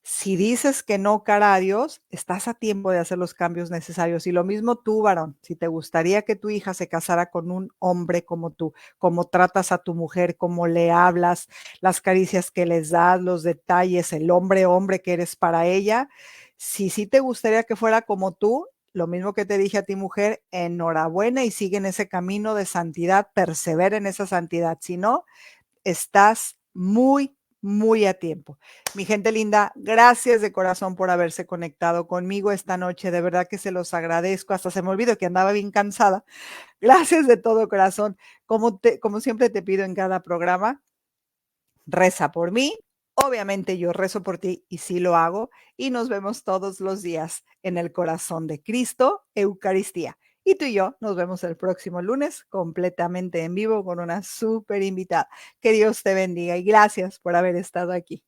Si dices que no, cara a Dios, estás a tiempo de hacer los cambios necesarios. Y lo mismo tú, varón, si te gustaría que tu hija se casara con un hombre como tú, cómo tratas a tu mujer, cómo le hablas, las caricias que les das, los detalles, el hombre que eres para ella, si sí te gustaría que fuera como tú, lo mismo que te dije a ti, mujer, enhorabuena y sigue en ese camino de santidad, persevera en esa santidad. Si no, estás muy a tiempo. Mi gente linda, gracias de corazón por haberse conectado conmigo esta noche. De verdad que se los agradezco. Hasta se me olvidó que andaba bien cansada. Gracias de todo corazón. Como siempre te pido en cada programa, reza por mí. Obviamente yo rezo por ti y sí lo hago. Y nos vemos todos los días en el corazón de Cristo, Eucaristía. Y tú y yo nos vemos el próximo lunes completamente en vivo con una súper invitada. Que Dios te bendiga y gracias por haber estado aquí.